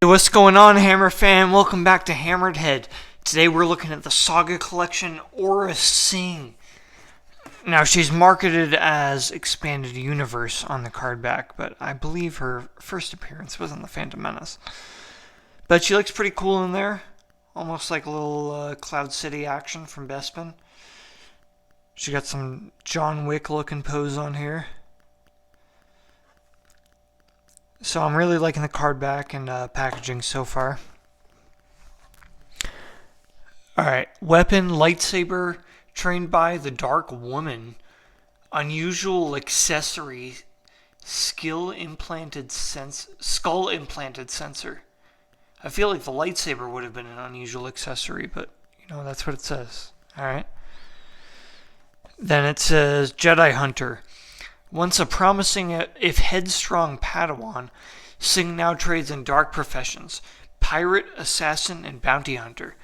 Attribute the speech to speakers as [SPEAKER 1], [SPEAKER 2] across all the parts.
[SPEAKER 1] What's going on, Hammer fam? Welcome back to HammeredHead. Today we're looking at the Saga Collection Aurra Sing. Now, she's marketed as Expanded Universe on the card back, but I believe her first appearance was in the Phantom Menace. But she looks pretty cool in there. Almost like a little Cloud City action from Bespin. She got some John Wick looking pose on here. So I'm really liking the card back and packaging so far. Alright, weapon, lightsaber, trained by the Dark Woman. Unusual accessory, skull implanted sensor. I feel like the lightsaber would have been an unusual accessory, but that's what it says. Alright. Then it says Jedi Hunter. Once a promising, if headstrong Padawan, Sing now trades in dark professions: pirate, assassin, and bounty hunter.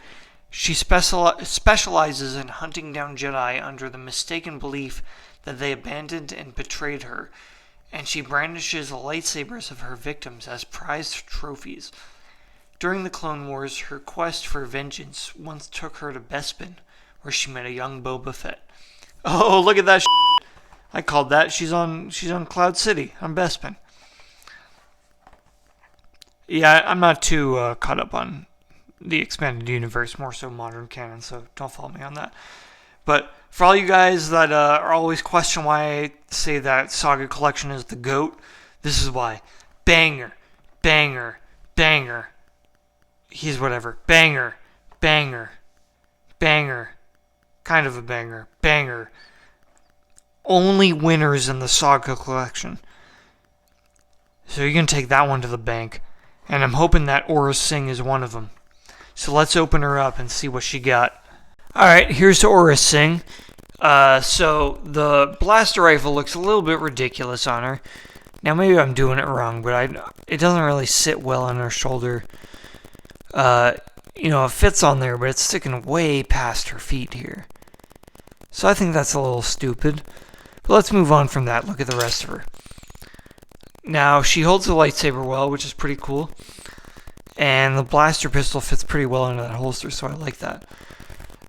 [SPEAKER 1] She specializes in hunting down Jedi under the mistaken belief that they abandoned and betrayed her, and she brandishes the lightsabers of her victims as prized trophies. During the Clone Wars, her quest for vengeance once took her to Bespin, where she met a young Boba Fett. Oh, look at that shit. I called that. She's on Cloud City on Bespin. Yeah, I'm not too caught up on the Expanded Universe, more so modern canon, so don't follow me on that. But for all you guys that are always question why I say that Saga Collection is the GOAT, this is why. Banger, banger, banger. He's whatever. Banger, banger, banger. Kind of a banger, banger. Only winners in the Saga Collection. So you can take that one to the bank. And I'm hoping that Aurra Sing is one of them. So let's open her up and see what she got. Alright, here's Aurra Sing. So the blaster rifle looks a little bit ridiculous on her. Now maybe I'm doing it wrong, but it doesn't really sit well on her shoulder. It fits on there, but it's sticking way past her feet here. So I think that's a little stupid. But let's move on from that. Look at the rest of her. Now, she holds the lightsaber well, which is pretty cool. And the blaster pistol fits pretty well into that holster, so I like that.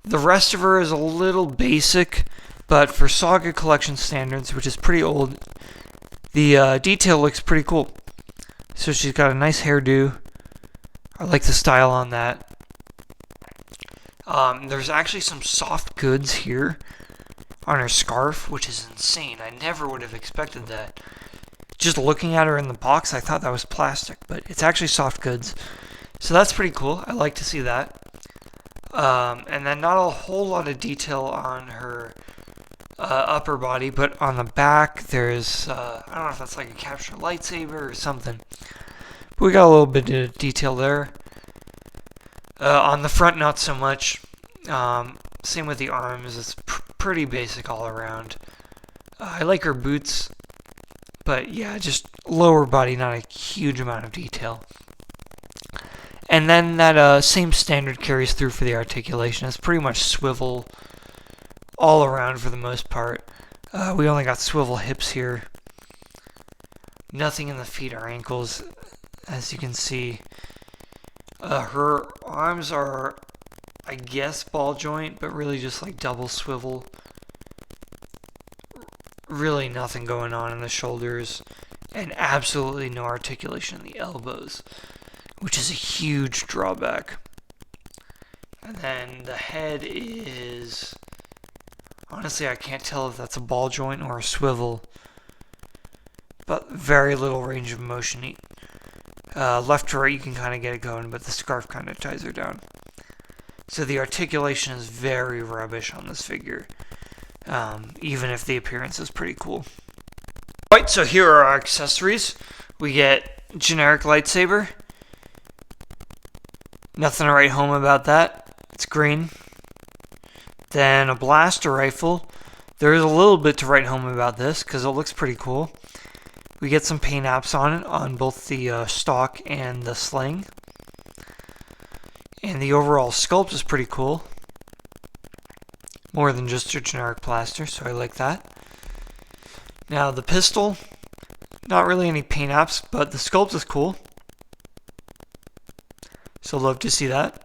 [SPEAKER 1] The rest of her is a little basic, but for Saga Collection standards, which is pretty old, the detail looks pretty cool. So she's got a nice hairdo. I like the style on that. There's actually some soft goods here on her scarf, which is insane. I never would have expected that. Just looking at her in the box, I thought that was plastic, but it's actually soft goods. So that's pretty cool. I like to see that. And then not a whole lot of detail on her upper body, but on the back there's, I don't know if that's like a captured lightsaber or something. But we got a little bit of detail there. On the front, not so much. Same with the arms. It's pretty basic all around. I like her boots. But yeah, just lower body, not a huge amount of detail. And then that same standard carries through for the articulation. It's pretty much swivel all around for the most part. We only got swivel hips here. Nothing in the feet or ankles, as you can see. Her arms are, I guess, ball joint, but really just like double swivel. Really nothing going on in the shoulders, and absolutely no articulation in the elbows, which is a huge drawback. And then the head is, honestly, I can't tell if that's a ball joint or a swivel, but very little range of motion. Left to right, you can kind of get it going, but the scarf kind of ties her down. So the articulation is very rubbish on this figure. Even if the appearance is pretty cool. Alright, so here are our accessories. We get generic lightsaber. Nothing to write home about that. It's green. Then a blaster rifle. There is a little bit to write home about this, because it looks pretty cool. We get some paint apps on it, on both the stock and the sling. And the overall sculpt is pretty cool. More than just a generic blaster, so I like that. Now the pistol, not really any paint apps, but the sculpt is cool. So love to see that.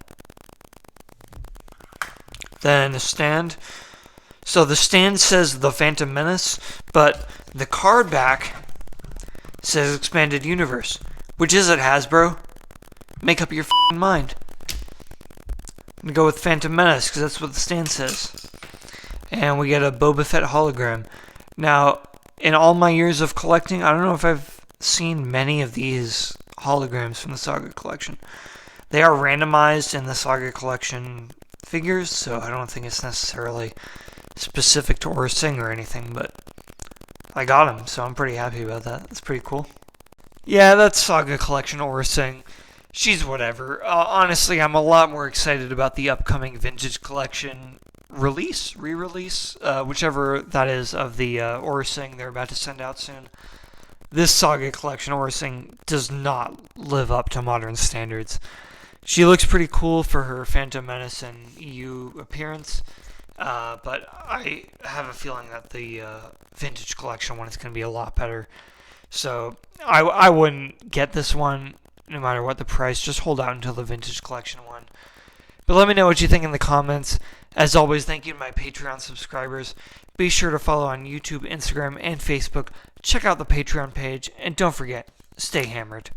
[SPEAKER 1] Then the stand. So the stand says The Phantom Menace, but the card back says Expanded Universe. Which is it, Hasbro? Make up your f***ing mind. I'm going to go with Phantom Menace, because that's what the stand says. And we get a Boba Fett hologram. Now, in all my years of collecting, I don't know if I've seen many of these holograms from the Saga Collection. They are randomized in the Saga Collection figures, so I don't think it's necessarily specific to Aurra Sing or anything, but I got them, so I'm pretty happy about that. That's pretty cool. Yeah, that's Saga Collection Aurra Sing. She's whatever. Honestly, I'm a lot more excited about the upcoming Vintage Collection re-release, whichever that is, of the Aurra Sing they're about to send out soon. This Saga Collection Aurra Sing does not live up to modern standards. She looks pretty cool for her Phantom Menace and EU appearance, but I have a feeling that the Vintage Collection one is going to be a lot better. So I wouldn't get this one no matter what the price. Just hold out until the Vintage Collection one. But let me know what you think in the comments. As always, thank you to my Patreon subscribers. Be sure to follow on YouTube, Instagram, and Facebook. Check out the Patreon page. And don't forget, stay hammered.